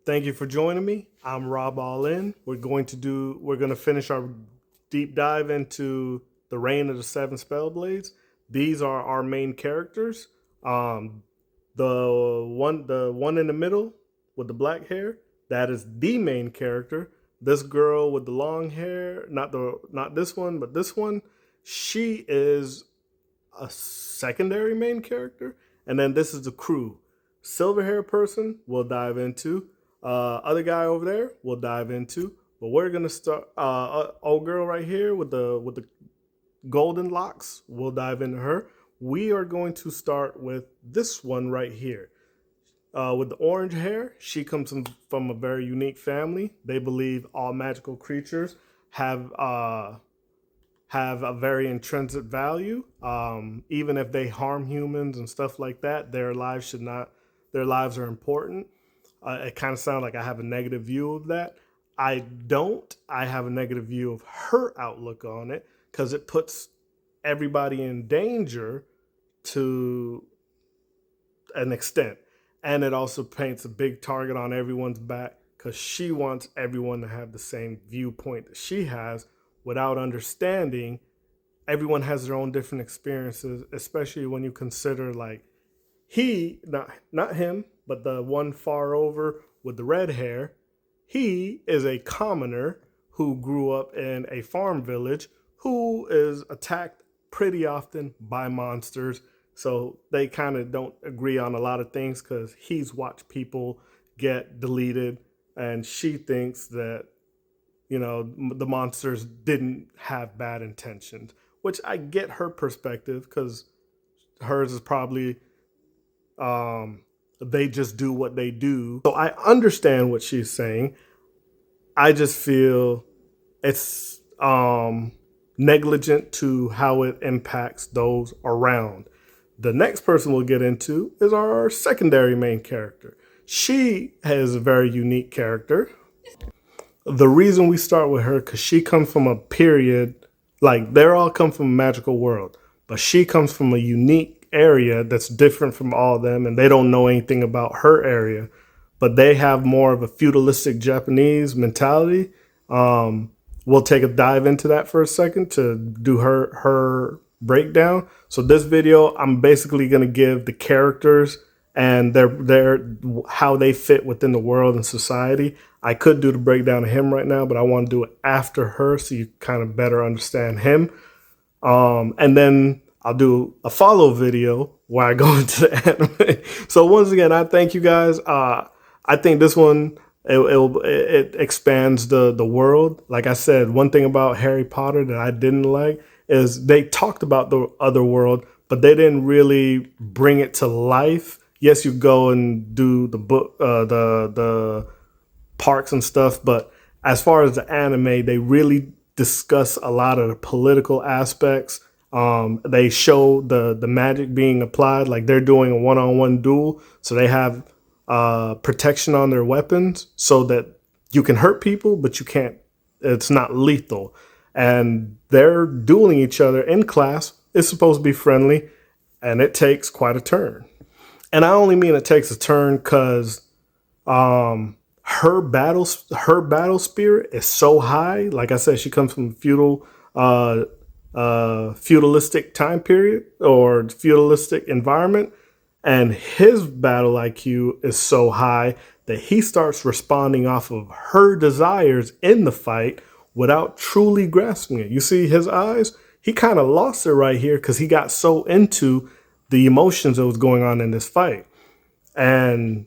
Thank you for joining me. I'm Rob All In. We're going to finish our deep dive into the Reign of the Seven Spellblades. These are our main characters. Um, the one in the middle with the black hair, that is the main character. This girl with the long hair, not this one, but this one, she is a secondary main character. And then this is the crew. Silver hair person we'll dive into. Other guy over there we'll dive into. But we're gonna start. Old girl right here with the golden locks. We'll dive into her. We are going to start with this one right here. With the orange hair, she comes from a very unique family. They believe all magical creatures have have a very intrinsic value. Even if they harm humans and stuff like that, their lives should not. Their lives are important. It kind of sounds like I have a negative view of that. I don't. I have a negative view of her outlook on it because it puts everybody in danger to an extent. And it also paints a big target on everyone's back because she wants everyone to have the same viewpoint that she has without understanding everyone has their own different experiences, especially when you consider like he, not him, but the one far over with the red hair, he is a commoner who grew up in a farm village who is attacked pretty often by monsters. So they kind of don't agree on a lot of things because he's watched people get deleted, and she thinks that the monsters didn't have bad intentions, which I get her perspective because hers is probably they just do what they do. So I understand what she's saying. I just feel it's negligent to how it impacts those around. The next person we'll get into is our secondary main character. She has a very unique character. The reason we start with her because she comes from a period, like they're all come from a magical world, but she comes from a unique area that's different from all of them, and they don't know anything about her area, but they have more of a feudalistic Japanese mentality. We'll take a dive into that for a second to do her breakdown. So this video, I'm basically going to give the characters and their how they fit within the world and society. I could do the breakdown of him right now, but I want to do it after her so you kind of better understand him. And then I'll do a follow video where I go into the anime. So once again, I thank you guys. I think this one it expands the world. Like I said, one thing about Harry Potter that I didn't like is they talked about the other world, but they didn't really bring it to life. Yes, you go and do the book, the parks and stuff, but as far as the anime, they really discuss a lot of the political aspects. They show the magic being applied, like they're doing a one-on-one duel, so they have protection on their weapons so that you can hurt people, but you can't. It's not lethal, and they're dueling each other in class. It's supposed to be friendly, and it takes quite a turn. And I only mean it takes a turn because her battle spirit is so high. Like I said, she comes from feudalistic time period or feudalistic environment, and his battle IQ is so high that he starts responding off of her desires in the fight without truly grasping it. You see his eyes? He kind of lost it right here because he got so into the emotions that was going on in this fight. And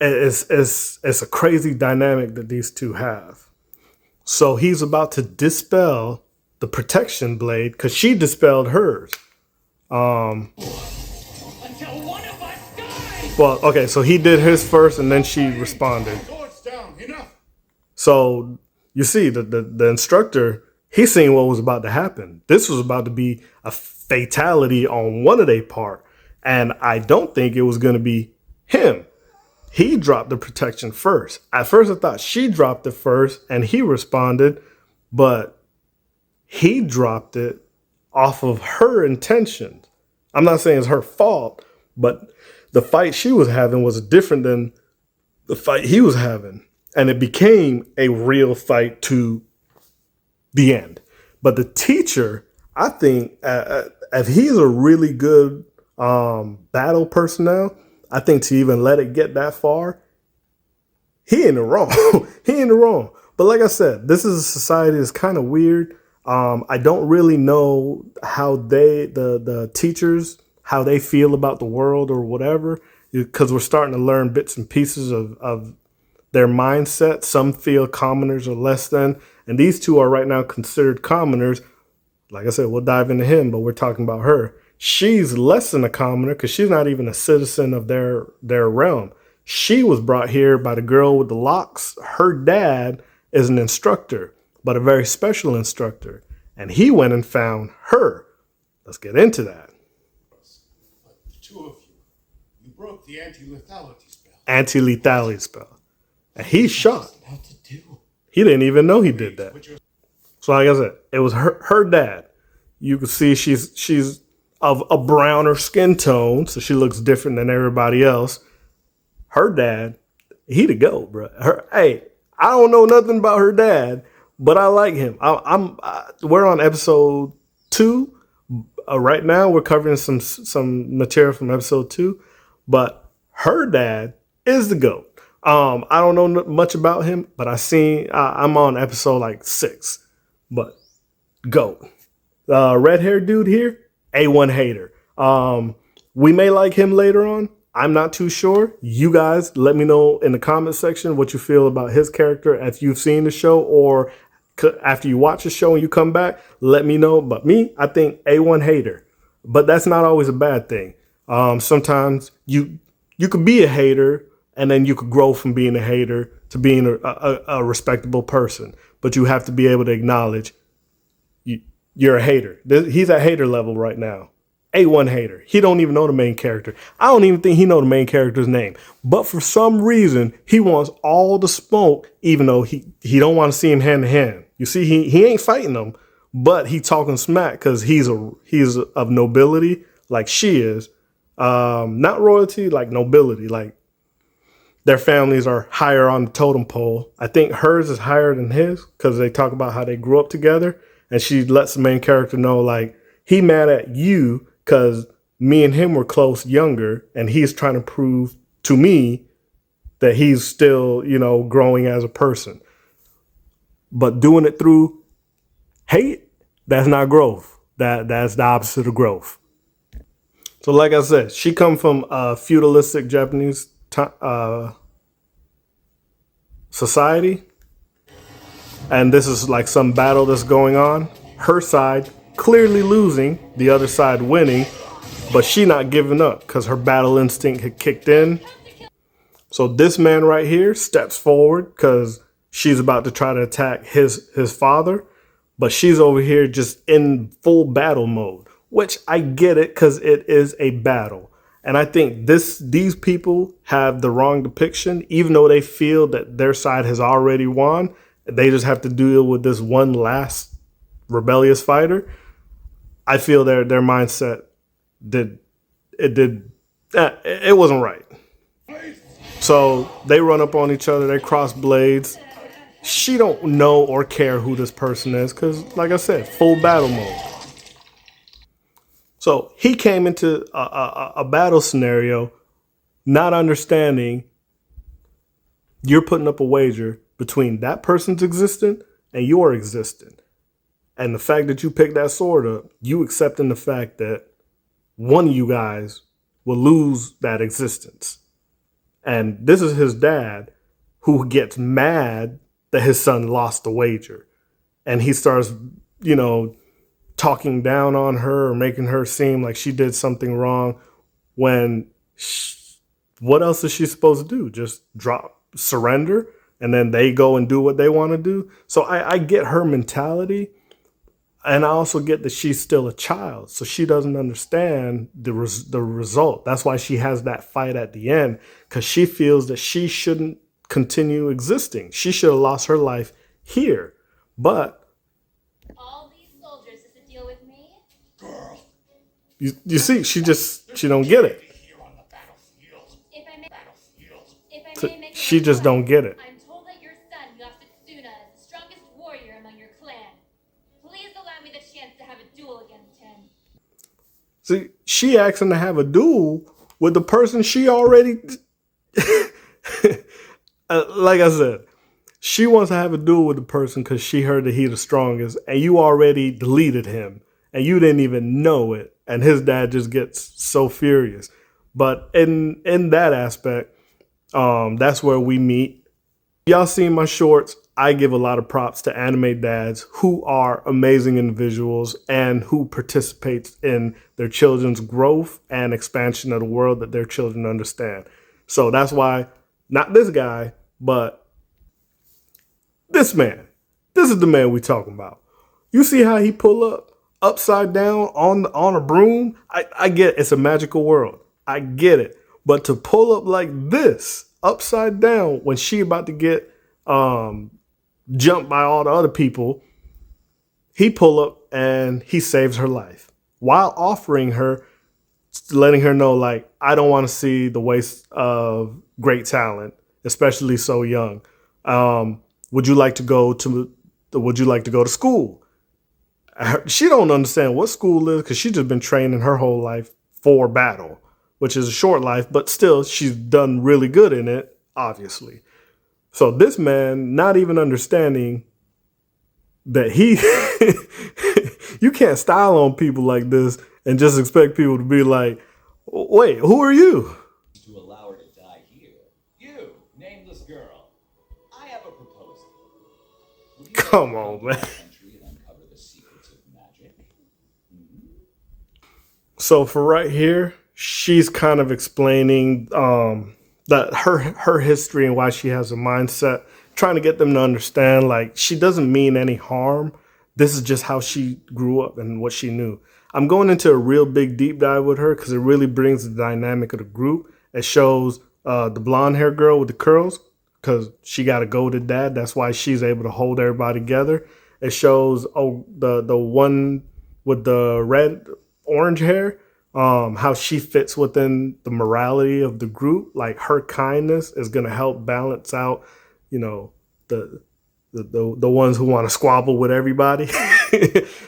it's a crazy dynamic that these two have. So he's about to dispel the protection blade because she dispelled hers. Well, okay, so he did his first and then she responded. So you see, the instructor, he seen what was about to happen. This was about to be a fatality on one of their part. And I don't think it was going to be him. He dropped the protection first. At first, I thought she dropped it first and he responded, but he dropped it off of her intentions. I'm not saying it's her fault, but the fight she was having was different than the fight he was having. And it became a real fight to the end. But the teacher, I think, if he's a really good battle personnel, I think to even let it get that far, he ain't the wrong. He ain't the wrong. But like I said, this is a society that's kind of weird. I don't really know how the teachers, how they feel about the world or whatever, because we're starting to learn bits and pieces of their mindset. Some feel commoners are less than, and these two are right now considered commoners. Like I said, we'll dive into him, but we're talking about her. She's less than a commoner because she's not even a citizen of their realm. She was brought here by the girl with the locks. Her dad is an instructor, but a very special instructor. And he went and found her. Let's get into that. But the two of you, you broke the anti-lethality spell. Anti-lethality spell. And he's shocked. What to do? He didn't even know he did that. So like I said, it was her dad. You can see she's of a browner skin tone, so she looks different than everybody else. Her dad, he the GOAT, bro. Hey, I don't know nothing about her dad, but I like him. We're on episode 2 right now. We're covering some material from episode 2, but her dad is the GOAT. I don't know much about him, but I'm on episode like 6, but GOAT. Red haired dude here, A1 hater. We may like him later on. I'm not too sure. You guys let me know in the comment section what you feel about his character if you've seen the show, or after you watch the show and you come back, let me know. But me, I think A1 hater. But that's not always a bad thing. Sometimes you could be a hater and then you could grow from being a hater to being a respectable person. But you have to be able to acknowledge you're a hater. He's at hater level right now. A1 hater. He don't even know the main character. I don't even think he know the main character's name. But for some reason, he wants all the smoke, even though he don't want to see him hand to hand. You see, he ain't fighting them, but he talking smack because he's of nobility, like she is. Not royalty, like nobility, like their families are higher on the totem pole. I think hers is higher than his because they talk about how they grew up together. And she lets the main character know, like, he mad at you because me and him were close younger. And he's trying to prove to me that he's still, growing as a person. But doing it through hate, that's not growth. That's the opposite of growth. So like I said, she come from a feudalistic Japanese society. And this is like some battle that's going on. Her side clearly losing, the other side winning, but she not giving up because her battle instinct had kicked in. So this man right here steps forward because she's about to try to attack his father, but she's over here just in full battle mode, which I get it because it is a battle. And I think these people have the wrong depiction, even though they feel that their side has already won. They just have to deal with this one last rebellious fighter. I feel their mindset it wasn't right. So they run up on each other. They cross blades. She don't know or care who this person is because, like I said, full battle mode. So he came into a battle scenario not understanding you're putting up a wager between that person's existence and your existence. And the fact that you picked that sword up, you accepting the fact that one of you guys will lose that existence. And this is his dad who gets mad that his son lost the wager. And he starts, talking down on her or making her seem like she did something wrong when what else is she supposed to do? Just surrender, and then they go and do what they want to do. So I get her mentality, and I also get that she's still a child, so she doesn't understand the result. That's why she has that fight at the end, because she feels that she shouldn't continue existing. She should have lost her life here, but all these soldiers is to deal with me. Girl, you see, she don't get it. here on the battlefield. If I may, She just don't get it. I'm told that your son, Yasutsuna, is the strongest warrior among your clan. Please allow me the chance to have a duel against him. See, she asking to have a duel with the person she already. Like I said, she wants to have a duel with the person because she heard that he's the strongest, and you already deleted him, and you didn't even know it, and his dad just gets so furious. But in that aspect, that's where we meet. Y'all seen my shorts. I give a lot of props to anime dads who are amazing individuals and who participates in their children's growth and expansion of the world that their children understand. So that's why not this guy, but this man. This is the man we talking about. You see how he pull up upside down on a broom? I get it. It's a magical world. I get it. But to pull up like this, upside down, when she about to get jumped by all the other people, he pull up and he saves her life while offering her, letting her know, like, I don't want to see the waste of great talent, especially so young. Would you like to go to school? She don't understand what school is because she's just been training her whole life for battle, which is a short life, but still she's done really good in it, obviously. So this man, not even understanding that he, you can't style on people like this and just expect people to be like, wait, who are you? To allow her to die here. You, nameless girl. I have a proposal. Would you Come like to on, come man. to my country and uncover the secrets of magic? So for right here, she's kind of explaining that her history and why she has a mindset, trying to get them to understand, like, she doesn't mean any harm. This is just how she grew up and what she knew. I'm going into a real big deep dive with her because it really brings the dynamic of the group. It shows the blonde hair girl with the curls because she got a goaded dad. That's why she's able to hold everybody together. It shows the one with the red orange hair, how she fits within the morality of the group. Like, her kindness is gonna help balance out, you know, the ones who want to squabble with everybody.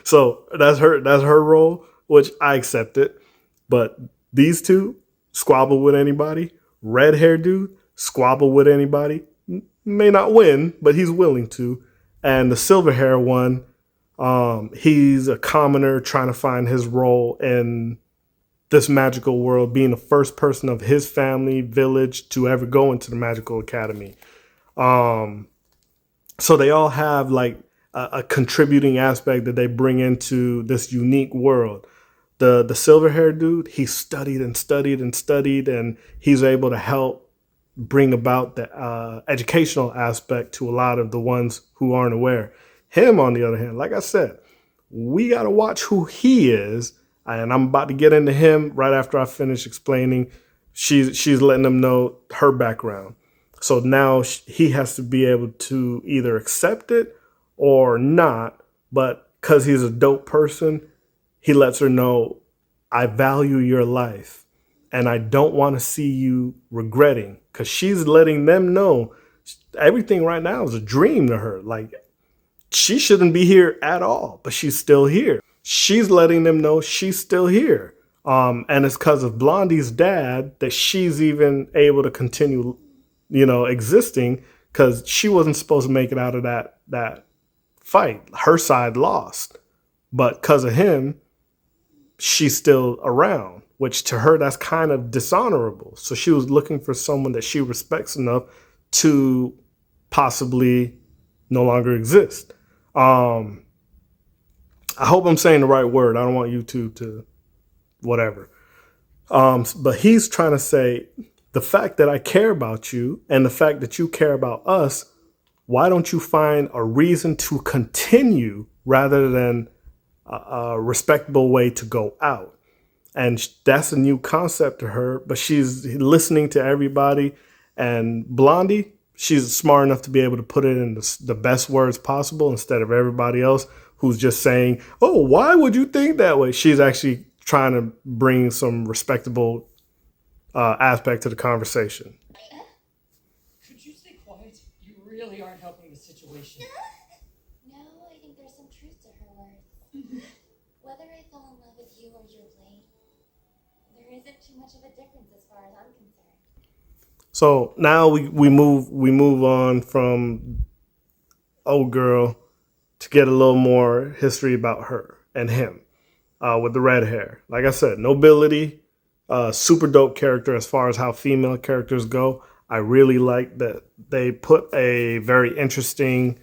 So that's her role, which I accepted. But these two squabble with anybody. Red hair dude squabble with anybody. May not win, but he's willing to. And the silver hair one, he's a commoner trying to find his role in this magical world, being the first person of his family village to ever go into the magical academy. So they all have like a contributing aspect that they bring into this unique world. The silver haired dude, he studied and studied and studied, and he's able to help bring about the educational aspect to a lot of the ones who aren't aware. Him, on the other hand, like I said, we got to watch who he is. And I'm about to get into him right after I finish explaining. She's letting them know her background. So now he has to be able to either accept it or not. But because he's a dope person, he lets her know, I value your life and I don't want to see you regretting, because she's letting them know everything right now is a dream to her. Like, she shouldn't be here at all, but she's still here. She's letting them know she's still here. And it's because of Blondie's dad that she's even able to continue, existing, because she wasn't supposed to make it out of that fight. Her side lost, but because of him, she's still around, which to her, that's kind of dishonorable. So she was looking for someone that she respects enough to possibly no longer exist. I hope I'm saying the right word. I don't want YouTube to whatever. But he's trying to say, the fact that I care about you and the fact that you care about us, why don't you find a reason to continue rather than a respectable way to go out? And that's a new concept to her, but she's listening to everybody. And Blondie, she's smart enough to be able to put it in the best words possible instead of everybody else who's just saying, oh, why would you think that way? She's actually trying to bring some respectable aspect to the conversation. Could you really aren't helping the situation. No, I think there's some truth to her words. Whether I fell in love with you or your blade, there isn't too much of a difference as far as I'm concerned. So now we move on from old girl to get a little more history about her and him with the red hair. Like I said, nobility, super dope character as far as how female characters go. I really like that they put a very interesting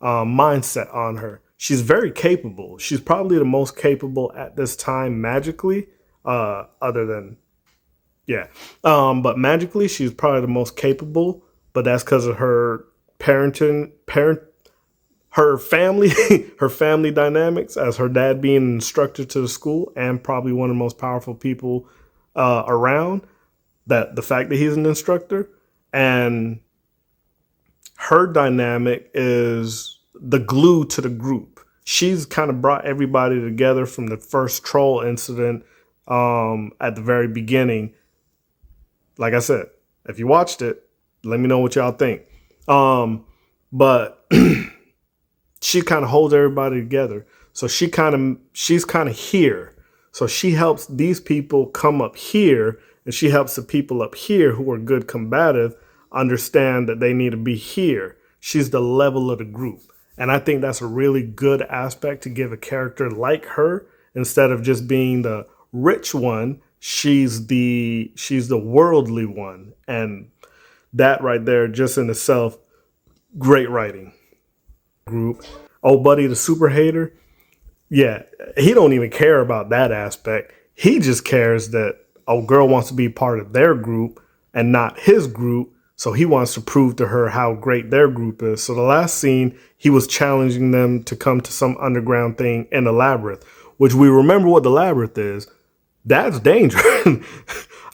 mindset on her. She's very capable. She's probably the most capable at this time magically, other than yeah. But magically, she's probably the most capable. But that's because of her her family, her family dynamics, as her dad being an instructor to the school and probably one of the most powerful people around. That the fact that he's an instructor and her dynamic is the glue to the group. She's kind of brought everybody together from the first troll incident at the very beginning. Like I said, if you watched it, let me know what y'all think. But she kind of holds everybody together. So she's kind of here. So she helps these people come up here, and she helps the people up here who are good combative understand that they need to be here. She's the level of the group. And I think that's a really good aspect to give a character like her instead of just being the rich one. She's the worldly one. And that right there, just in itself, great writing. Group. Oh, buddy, the super hater. Yeah, he don't even care about that aspect. He just cares that a girl wants to be part of their group and not his group. So he wants to prove to her how great their group is. So the last scene, he was challenging them to come to some underground thing in the labyrinth, which we remember what the labyrinth is. That's dangerous.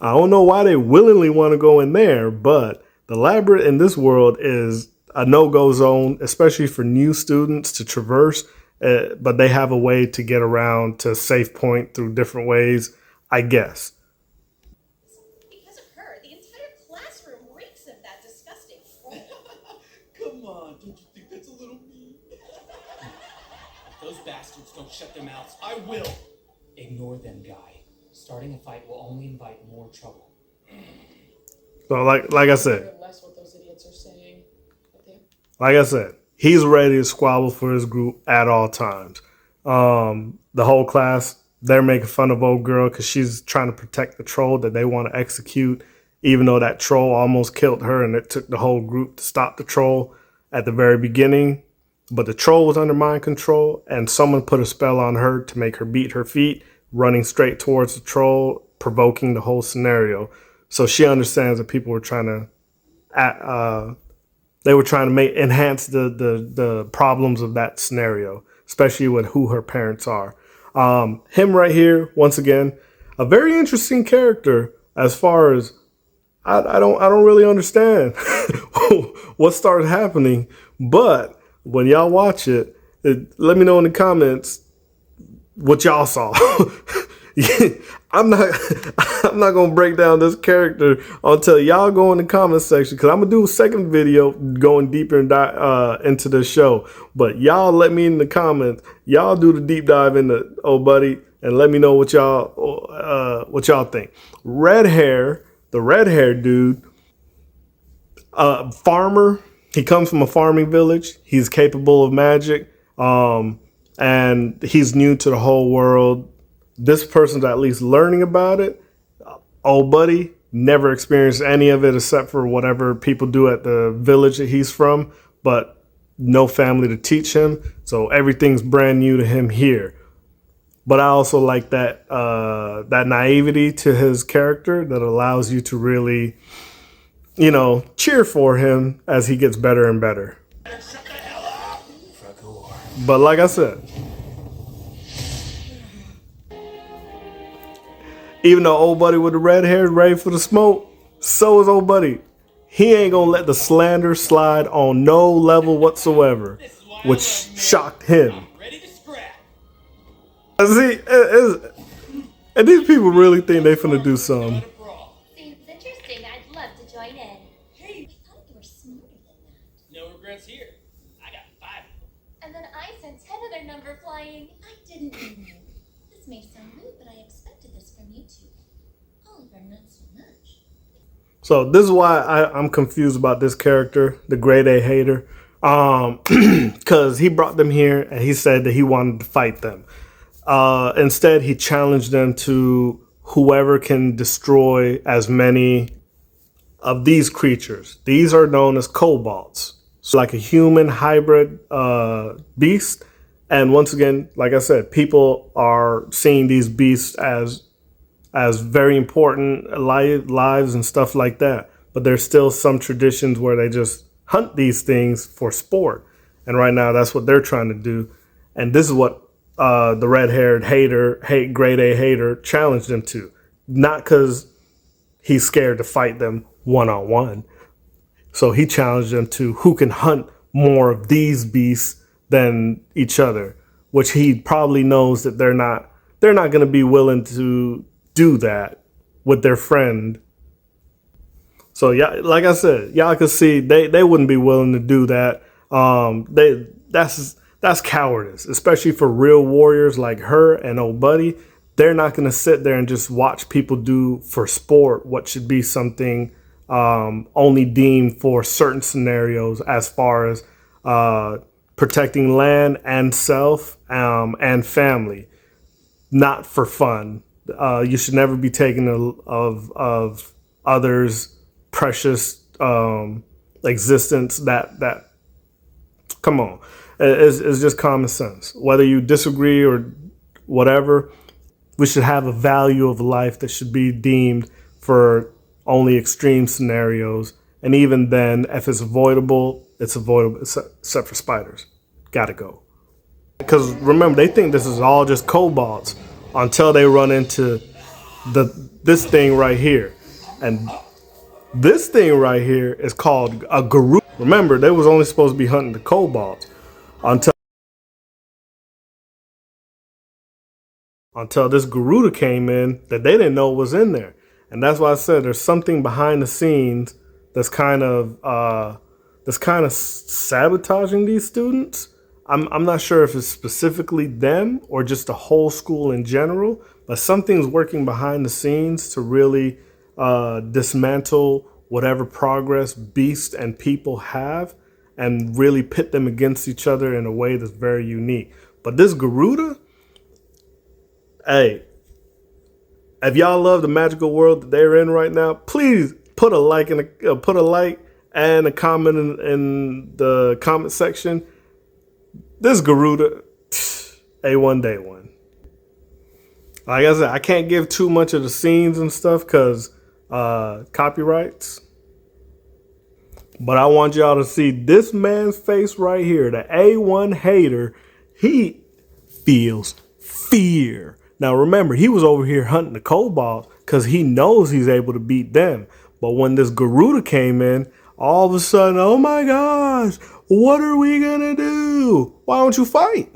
I don't know why they willingly want to go in there, but the labyrinth in this world is a no-go zone, especially for new students to traverse. But they have a way to get around to a safe point through different ways, I guess. Because of her, the entire classroom reeks of that disgusting troll. Come on, don't you think that's a little mean? If those bastards don't shut their mouths, I will. Ignore them, Guy. Starting a fight will only invite more trouble. So like I said, Care less what those idiots are saying. Okay. like I said, he's ready to squabble for his group at all times. The whole class, they're making fun of old girl because she's trying to protect the troll that they want to execute, even though that troll almost killed her, and it took the whole group to stop the troll at the very beginning. But the troll was under mind control, and someone put a spell on her to make her beat her feet, running straight towards the troll, provoking the whole scenario. So she understands that people were trying to enhance the problems of that scenario, especially with who her parents are. Him right here, once again, a very interesting character as far as I don't really understand what started happening, but when y'all watch let me know in the comments what y'all saw. I'm not I'm not gonna break down this character until y'all go in the comment section, because I'm gonna do a second video going deeper into the show. But y'all let me in the comments. Y'all do the deep dive into old buddy and let me know what y'all think. The red hair dude, farmer. He comes from a farming village. He's capable of magic, and he's new to the whole world. This person's at least learning about it. Old buddy never experienced any of it except for whatever people do at the village that he's from, but no family to teach him. So everything's brand new to him here. But I also like that naivety to his character that allows you to really, cheer for him as he gets better and better. But like I said, even though old buddy with the red hair is ready for the smoke, so is old buddy. He ain't gonna let the slander slide on no level whatsoever, which shocked him. Ready to scrap. See, and these people really think they finna do something. Seems interesting. I'd love to join in. Hey, I thought you were smarter than that. No immigrants here. I got 5 of them. And then I sent 10 of their number flying. I didn't mean you. This may sound rude, but I expected this from you two. Oliver, not so much. So this is why I'm confused about this character, the grade A hater. Because he brought them here and he said that he wanted to fight them. Instead, he challenged them to whoever can destroy as many of these creatures. These are known as kobolds. So like a human hybrid beast. And once again, like I said, people are seeing these beasts as very important lives and stuff like that. But there's still some traditions where they just hunt these things for sport. And right now, that's what they're trying to do. And this is what the red-haired grade A hater, challenged them to. Not because he's scared to fight them one-on-one. So he challenged them to who can hunt more of these beasts than each other, which he probably knows that they're not going to be willing to do that with their friend. So yeah, like I said, y'all can see they wouldn't be willing to do that. That's cowardice, especially for real warriors like her and old buddy. They're not going to sit there and just watch people do for sport what should be something only deemed for certain scenarios, as far as protecting land and self and family, not for fun. You should never be taking of others' precious existence. That come on, it's just common sense. Whether you disagree or whatever, we should have a value of life that should be deemed for only extreme scenarios. And even then, if it's avoidable, it's avoidable, except for spiders. Gotta go. Because remember, they think this is all just kobolds until they run into this thing right here. And this thing right here is called a Garuda. Remember, they was only supposed to be hunting the kobolds until this Garuda came in that they didn't know was in there. And that's why I said there's something behind the scenes that's kind of sabotaging these students. I'm not sure if it's specifically them or just the whole school in general, but something's working behind the scenes to really dismantle whatever progress beasts and people have and really pit them against each other in a way that's very unique. But this Garuda, hey, if y'all love the magical world that they're in right now, please put a like and a comment in the comment section. This Garuda, A1 day one. Like I said, I can't give too much of the scenes and stuff because copyrights. But I want y'all to see this man's face right here, the A1 hater. He feels fear. Now remember, he was over here hunting the kobolds because he knows he's able to beat them. But when this Garuda came in, all of a sudden, oh my gosh, what are we gonna do? Why don't you fight?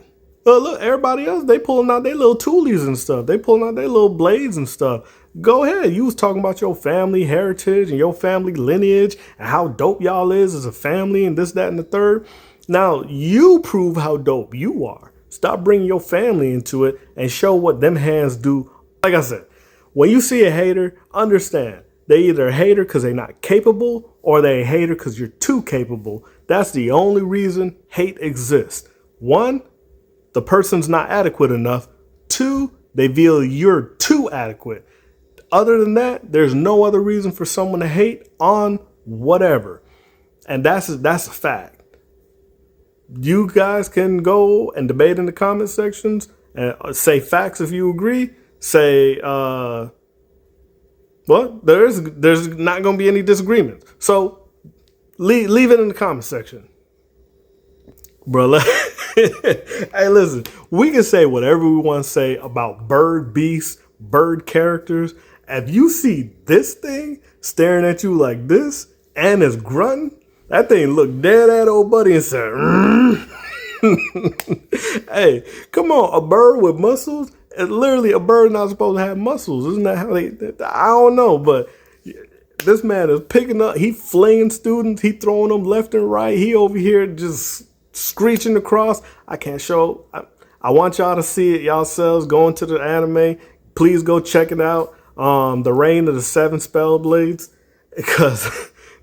Look, everybody else, they pulling out their little toolies and stuff. They pulling out their little blades and stuff. Go ahead. You was talking about your family heritage and your family lineage and how dope y'all is as a family and this, that, and the third. Now you prove how dope you are. Stop bringing your family into it and show what them hands do. Like I said, when you see a hater, understand they either a hater because they're not capable or they a hater because you're too capable. That's the only reason hate exists. One, the person's not adequate enough. Two, they feel you're too adequate. Other than that, there's no other reason for someone to hate on whatever. And that's a fact. You guys can go and debate in the comment sections and say facts if you agree. Say, well, there's not going to be any disagreement. So leave it in the comment section. Bro, hey, listen, we can say whatever we want to say about bird beasts, bird characters. If you see this thing staring at you like this and it's grunting, that thing looked dead at old buddy and said, hey, come on, a bird with muscles? Literally, a bird not supposed to have muscles. Isn't that how they, I don't know, but This man is picking up. He flinging students. He throwing them left and right. He over here just screeching across. I can't show. I want y'all to see it yourselves. Go into the anime. Please go check it out. The Reign of the Seven Spell Blades. Because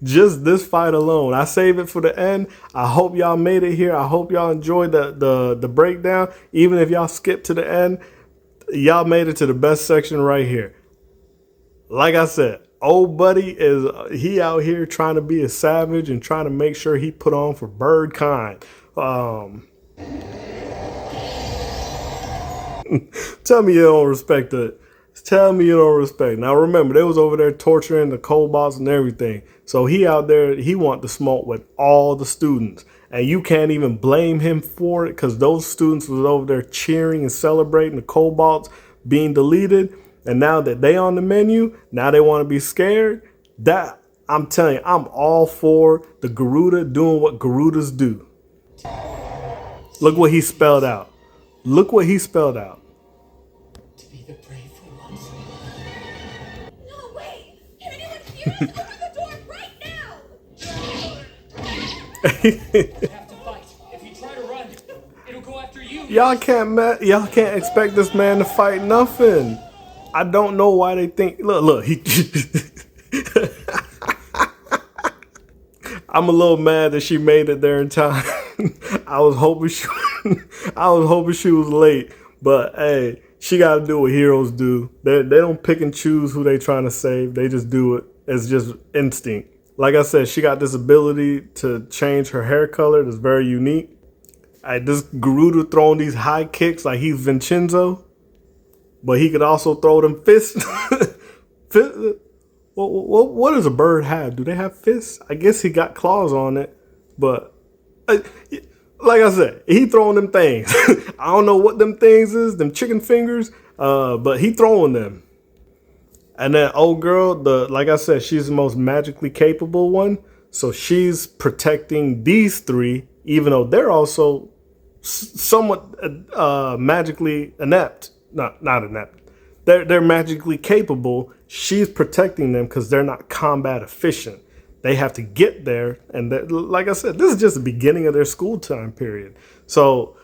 just this fight alone, I save it for the end. I hope y'all made it here. I hope y'all enjoyed the breakdown. Even if y'all skipped to the end, y'all made it to the best section right here. Like I said, old buddy is he out here trying to be a savage and trying to make sure he put on for bird kind. Tell me you don't respect it. Tell me you don't respect. Now remember, they was over there torturing the cobots and everything. So he out there, he want to smoke with all the students. And you can't even blame him for it because those students was over there cheering and celebrating the cobots being deleted. And now that they on the menu, now they want to be scared. That I'm telling you, I'm all for the Garuda doing what Garudas do. Look what he spelled out. Look what he spelled out. To be the brave for once. No way! Can anyone hear us? Open the door right now! You have to fight. If you try to run, it'll go after you. Y'all can't expect this man to fight nothing. I don't know why they think. Look. I'm a little mad that she made it there in time. I was hoping she was late, but hey, she got to do what heroes do. They don't pick and choose who they trying to save. They just do it. It's just instinct. Like I said, she got this ability to change her hair color that's very unique. This Garuda throwing these high kicks like he's Vincenzo, but he could also throw them fists. What does a bird have? Do they have fists? I guess he got claws on it, but like I said, he throwing them things. I don't know what them things is, them chicken fingers, but he throwing them. And that old girl, like I said, she's the most magically capable one, so she's protecting these three, even though they're also somewhat magically inept. Not inept. They're magically capable. She's protecting them because they're not combat efficient. They have to get there, and like I said, this is just the beginning of their school time period. So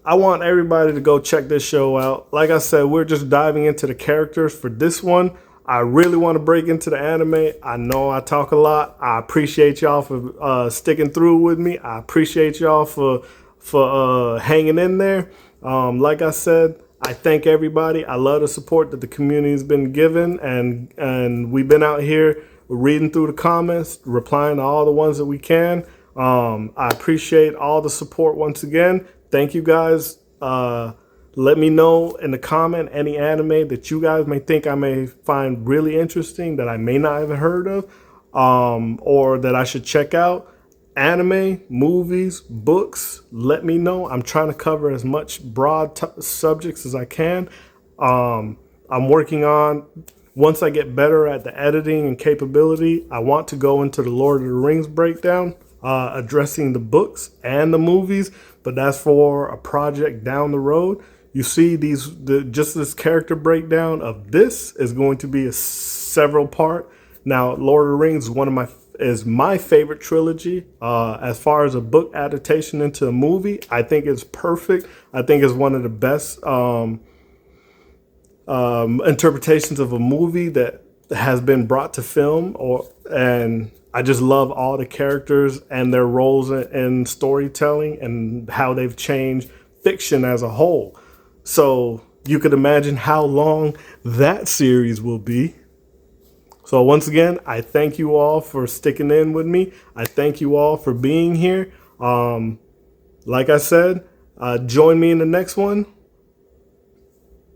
I want everybody to go check this show out. Like I said, we're just diving into the characters for this one. I really want to break into the anime. I know I talk a lot. I appreciate y'all for sticking through with me. I appreciate y'all for hanging in there. Like I said, I thank everybody. I love the support that the community's been given, and we've been out here reading through the comments, replying to all the ones that we can. I appreciate all the support once again. Thank you guys. Let me know in the comment any anime that you guys may think I may find really interesting that I may not have heard of, or that I should check out. Anime, movies, books, let me know. I'm trying to cover as much broad subjects as I can. I'm working on, once I get better at the editing and capability, I want to go into the Lord of the Rings breakdown, addressing the books and the movies, but that's for a project down the road. You see, just this character breakdown of this is going to be a several part. Now, Lord of the Rings is my favorite trilogy. As far as a book adaptation into a movie, I think it's perfect. I think it's one of the best interpretations of a movie that has been brought to film. And I just love all the characters and their roles in storytelling and how they've changed fiction as a whole. So you could imagine how long that series will be. So once again, I thank you all for sticking in with me. I thank you all for being here. Like I said, join me in the next one.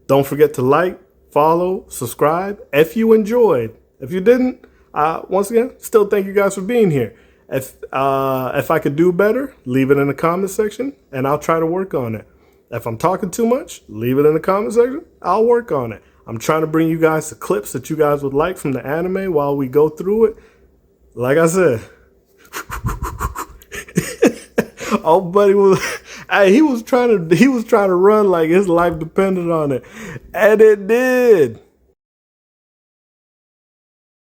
Don't forget to like, follow, subscribe if you enjoyed. If you didn't, once again, still thank you guys for being here. If I could do better, leave it in the comment section and I'll try to work on it. If I'm talking too much, leave it in the comment section. I'll work on it. I'm trying to bring you guys the clips that you guys would like from the anime while we go through it. Like I said, oh buddy he was trying to run like his life depended on it. And it did.